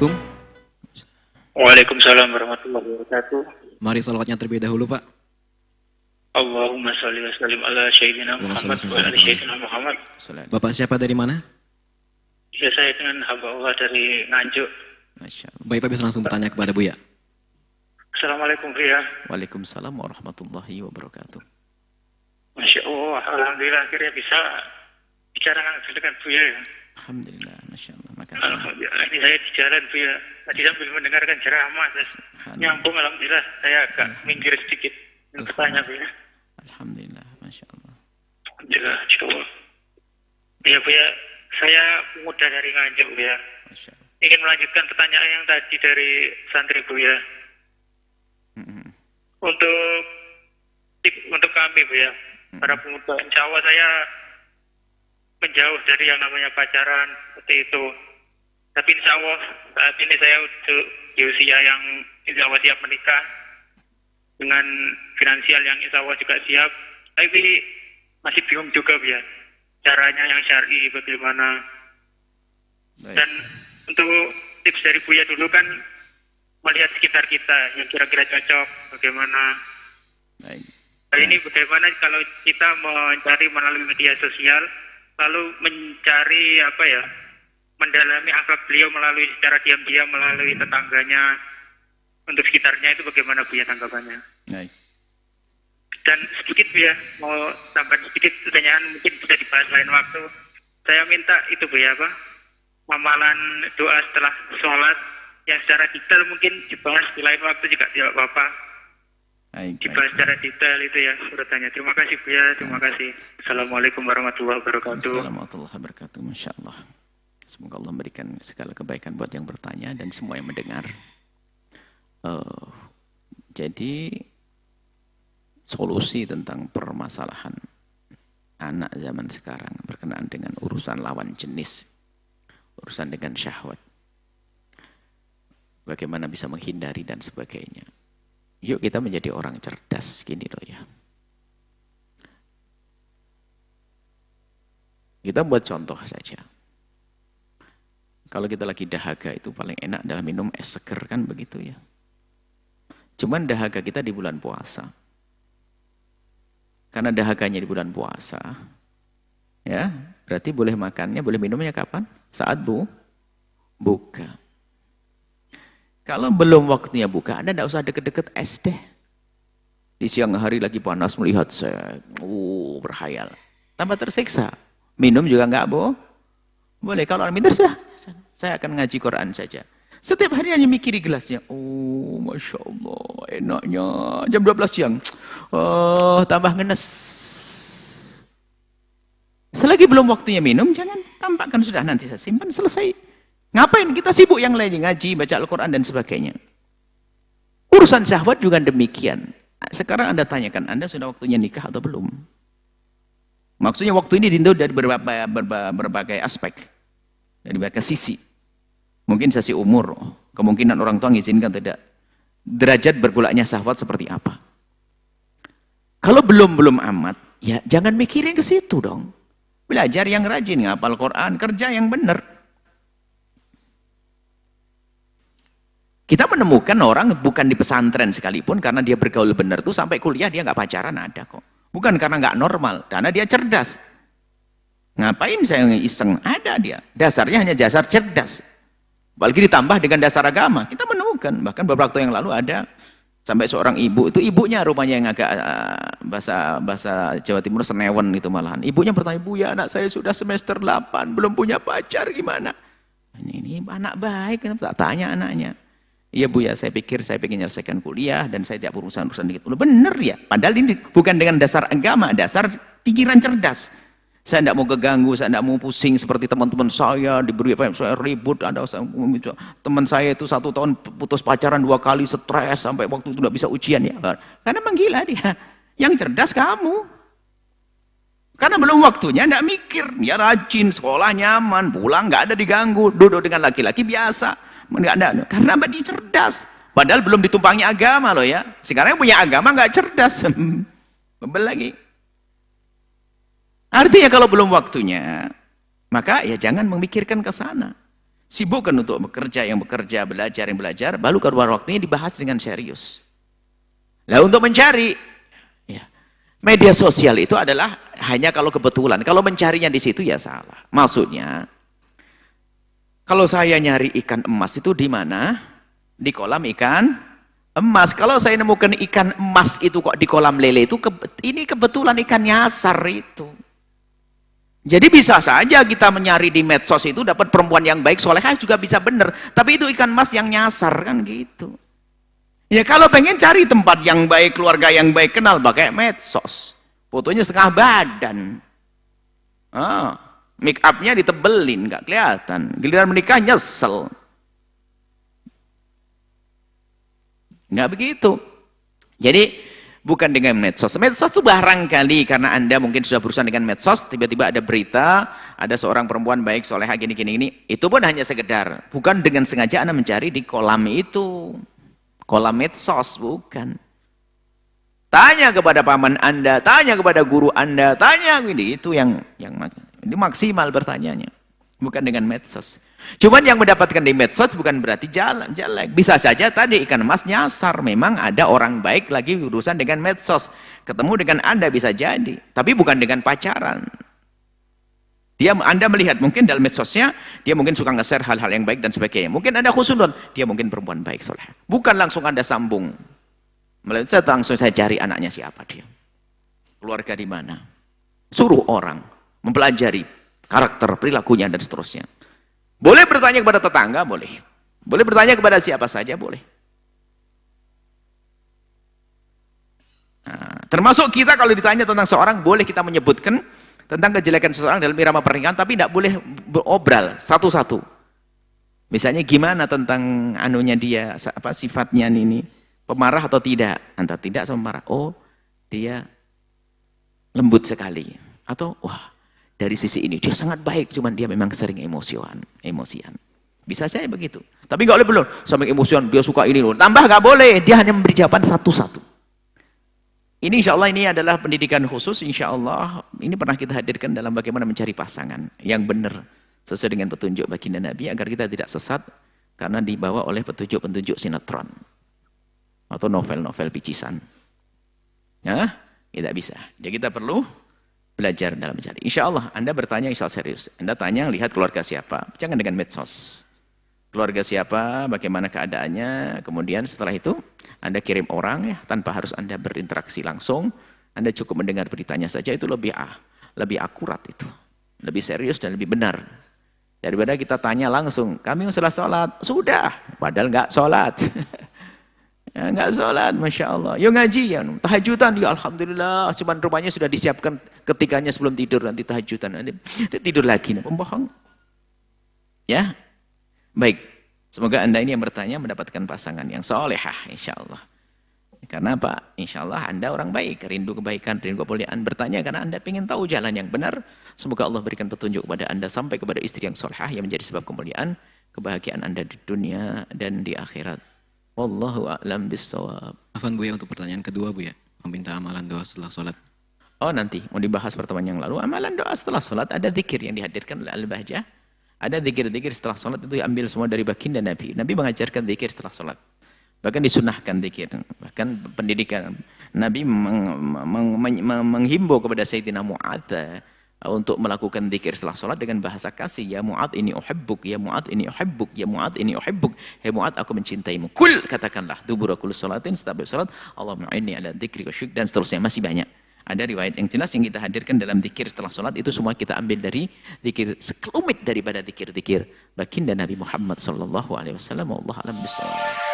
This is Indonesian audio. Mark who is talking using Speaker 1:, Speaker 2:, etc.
Speaker 1: Assalamualaikum.
Speaker 2: Waalaikumsalam warahmatullahi wabarakatuh.
Speaker 1: Mari salawatnya terlebih dahulu, Pak.
Speaker 2: Allahumma sholli wa sallim ala Sayyidina Muhammad wa ala Sayyidina Muhammad.
Speaker 1: Bapak siapa dari mana?
Speaker 2: Ya, saya dengan hamba Allah dari Nganjuk.
Speaker 1: Masya Allah. Baik, Pak bisa langsung bertanya kepada Buya.
Speaker 2: Assalamualaikum Buya.
Speaker 3: Waalaikumsalam warahmatullahi wabarakatuh.
Speaker 2: Masya Allah, alhamdulillah akhirnya bisa bicara langsung dengan Buya.
Speaker 3: Alhamdulillah, Masya Allah, makasih.
Speaker 2: Alhamdulillah, ini saya di jalan Buya. Tadi sambil mendengarkan ceramah, nyambung alhamdulillah. Saya agak minggir sedikit bertanya Buya.
Speaker 3: Alhamdulillah, Masya Allah.
Speaker 2: Alhamdulillah, Masya Allah. Ya Buya, saya muda dari Nganjuk Buya.
Speaker 3: Masya Allah.
Speaker 2: Ingin melanjutkan pertanyaan yang tadi dari santri Buya. Untuk kami Buya, para pemuda, insya Allah saya menjauh dari yang namanya pacaran seperti itu. Tapi insya Allah saat ini saya di usia yang insya Allah siap menikah dengan finansial yang insya Allah juga siap. Tapi masih bingung juga Buya, caranya yang syar'i bagaimana.
Speaker 3: Baik.
Speaker 2: Dan untuk tips dari Buya dulu kan melihat sekitar kita yang kira-kira cocok bagaimana.
Speaker 3: Baik.
Speaker 2: Nah, ini bagaimana kalau kita mencari melalui media sosial, lalu mencari mendalami akhlak beliau melalui secara diam-diam melalui tetangganya, untuk sekitarnya itu bagaimana Buya tanggapannya?
Speaker 3: Baik.
Speaker 2: Dan sedikit Buya, mau tambah sedikit pertanyaan mungkin bisa dibahas lain waktu. Saya minta itu Buya amalan doa setelah sholat yang secara detail mungkin dibahas di lain waktu juga tidak apa-apa. Dibahas secara detail itu ya urutannya. Terima kasih Buya, terima kasih. Assalamualaikum warahmatullahi wabarakatuh.
Speaker 3: Assalamualaikum warahmatullahi wabarakatuh. Masya Allah. Semoga Allah memberikan segala kebaikan buat yang bertanya dan semua yang mendengar. Jadi solusi tentang permasalahan anak zaman sekarang berkenaan dengan urusan lawan jenis, urusan dengan syahwat, bagaimana bisa menghindari dan sebagainya. Yuk kita menjadi orang cerdas, gini loh ya. Kita buat contoh saja. Kalau kita lagi dahaga itu paling enak adalah minum es seger kan begitu ya. Cuman dahaga kita di bulan puasa. Karena dahaganya di bulan puasa, ya berarti boleh makannya, boleh minumnya kapan? Saat buka. Kalau belum waktunya buka, Anda tidak usah deket-deket es deh. Di siang hari lagi panas melihat saya, berhayal. Tambah tersiksa. Minum juga enggak boleh. Kalau orang minum sudah, saya akan ngaji Quran saja. Setiap hari hanya mikiri gelasnya. Oh, Masya Allah, enaknya. Jam 12 siang. Tambah ngenes. Selagi belum waktunya minum, jangan tampakkan sudah nanti saya simpan, selesai. Ngapain? Kita sibuk yang lainnya, ngaji, baca Al-Quran dan sebagainya. Urusan syahwat juga demikian. Sekarang Anda tanyakan, Anda sudah waktunya nikah atau belum? Maksudnya waktu ini dihitung dari berbagai aspek. Dari berbagai sisi. Mungkin sisi umur, kemungkinan orang tua mengizinkan tidak. Derajat bergolaknya syahwat seperti apa. Kalau belum amat, ya jangan mikirin ke situ dong. Belajar yang rajin, ngapal Quran, kerja yang benar. Kita menemukan orang bukan di pesantren sekalipun karena dia bergaul benar tuh sampai kuliah dia nggak pacaran ada kok. Bukan karena nggak normal, karena dia cerdas. Ngapain saya iseng? Ada dia. Dasarnya hanya dasar cerdas. Apalagi ditambah dengan dasar agama. Kita menemukan bahkan beberapa waktu yang lalu ada sampai seorang ibu itu ibunya rupanya yang agak bahasa Jawa Timur senewen itu malahan. Ibunya bertanya, "Bu ya anak saya sudah semester 8 belum punya pacar gimana?" Ini anak baik, kenapa tak tanya anaknya? Iya Bu ya, saya pikir saya ingin menyelesaikan kuliah dan saya tidak urusan dikit. Bener ya, padahal ini bukan dengan dasar agama, dasar pikiran cerdas. Saya tidak mau keganggu, saya tidak mau pusing seperti teman-teman saya, diberi apa, saya ribut, ada teman saya itu 1 tahun putus pacaran 2 kali, stres sampai waktu itu tidak bisa ujian ya. Karena menggila dia, yang cerdas kamu. Karena belum waktunya, tidak mikir, dia rajin, sekolah nyaman, pulang nggak ada diganggu, duduk dengan laki-laki biasa. Karena dia cerdas. Padahal belum ditumpangi agama loh ya. Sekarang yang punya agama nggak cerdas. Bebel lagi. Artinya kalau belum waktunya, maka ya jangan memikirkan ke sana. Sibukkan untuk bekerja, yang bekerja, belajar, yang belajar, baru keluar waktunya dibahas dengan serius. Nah, untuk mencari, ya, media sosial itu adalah hanya kalau kebetulan. Kalau mencarinya di situ ya salah. Maksudnya, kalau saya nyari ikan emas itu di mana? Di kolam ikan emas. Kalau saya nemukan ikan emas itu kok di kolam lele itu, ini kebetulan ikan nyasar itu. Jadi bisa saja kita mencari di medsos itu dapat perempuan yang baik, solehah juga bisa benar. Tapi itu ikan emas yang nyasar kan gitu. Ya kalau pengen cari tempat yang baik, keluarga yang baik, kenal pakai medsos. Fotonya setengah badan. Make upnya ditebelin, nggak kelihatan. Giliran menikah nyesel. Nggak begitu. Jadi bukan dengan medsos. Medsos itu barangkali karena Anda mungkin sudah berurusan dengan medsos, tiba-tiba ada berita, ada seorang perempuan baik, solehah, gini. Itu pun hanya sekedar. Bukan dengan sengaja Anda mencari di kolam itu. Kolam medsos, bukan. Tanya kepada paman Anda, tanya kepada guru Anda, tanya ini. Itu yang ini maksimal bertanyanya. Bukan dengan medsos. Cuman yang mendapatkan di medsos bukan berarti jelek. Bisa saja tadi ikan emas nyasar. Memang ada orang baik lagi urusan dengan medsos. Ketemu dengan Anda bisa jadi. Tapi bukan dengan pacaran. Anda melihat mungkin dalam medsosnya, dia mungkin suka nge-share hal-hal yang baik dan sebagainya. Mungkin Anda khusnudon, dia mungkin perempuan baik soleh. Bukan langsung Anda sambung. Langsung saya cari anaknya siapa dia. Keluarga di mana. Suruh orang mempelajari karakter, perilakunya dan seterusnya. Boleh bertanya kepada tetangga, boleh. Boleh bertanya kepada siapa saja, boleh. Nah, termasuk kita kalau ditanya tentang seorang, boleh kita menyebutkan tentang kejelekan seseorang dalam irama pernikahan, tapi tidak boleh berobral satu-satu. Misalnya gimana tentang anunya dia, sifatnya ini, pemarah atau tidak? Antara tidak sama marah. Oh, dia lembut sekali. Atau, wah, dari sisi ini dia sangat baik, cuman dia memang sering emosian. Bisa saya begitu. Tapi nggak boleh belum sampai emosian, dia suka ini. Tambah nggak boleh, dia hanya memberi jawaban satu-satu. Ini insya Allah ini adalah pendidikan khusus. Insya Allah ini pernah kita hadirkan dalam bagaimana mencari pasangan yang benar sesuai dengan petunjuk baginda Nabi agar kita tidak sesat karena dibawa oleh petunjuk-petunjuk sinetron atau novel-novel picisan. Ya, tidak bisa. Jadi kita perlu belajar dalam mencari. Insya Allah Anda bertanya insya Allah serius. Anda tanya lihat keluarga siapa. Jangan dengan medsos. Keluarga siapa, bagaimana keadaannya. Kemudian setelah itu Anda kirim orang ya, tanpa harus Anda berinteraksi langsung. Anda cukup mendengar beritanya saja, itu lebih akurat itu. Lebih serius dan lebih benar. Daripada kita tanya langsung, kami sudah sholat. Sudah, padahal nggak sholat. Ya, nggak sholat, Masya Allah. Ya ngaji, ya tahajudan, ya Alhamdulillah. Cuman rumahnya sudah disiapkan ketikanya sebelum tidur, nanti tahajudan. Nanti tidur lagi, pembohong. Ya, baik. Semoga Anda ini yang bertanya mendapatkan pasangan yang solehah, insya Allah. Karena apa? Insya Allah Anda orang baik, rindu kebaikan, rindu kemuliaan. Bertanya karena Anda ingin tahu jalan yang benar. Semoga Allah berikan petunjuk kepada Anda sampai kepada istri yang solehah yang menjadi sebab kemuliaan, kebahagiaan Anda di dunia dan di akhirat. Wallahu a'lam bissawab.
Speaker 1: Afan Buya untuk pertanyaan kedua Buya, meminta amalan doa setelah sholat.
Speaker 3: Oh nanti mau dibahas pertemuan yang lalu. Amalan doa setelah sholat ada zikir yang dihadirkan oleh Al-Bahjah. Ada zikir-zikir setelah sholat itu diambil semua dari baginda Nabi. Nabi mengajarkan zikir setelah sholat. Bahkan disunahkan zikir. Bahkan pendidikan Nabi menghimbau kepada Sayyidina Mu'adz untuk melakukan zikir setelah sholat dengan bahasa kasih. Ya Mu'adz ini uhibbuk, ya Mu'adz ini uhibbuk, ya Mu'adz ini uhibbuk. Hei Mu'adz aku mencintaimu. Kul katakanlah dubura kulli sholatin setiap salat Allahumma inni ala dzikri wa syukri dan seterusnya masih banyak. Ada riwayat yang jelas yang kita hadirkan dalam zikir setelah sholat itu semua kita ambil dari zikir sekelumit daripada zikir-zikir baginda Nabi Muhammad sallallahu alaihi wasallam. Wallahu a'lam bishawab.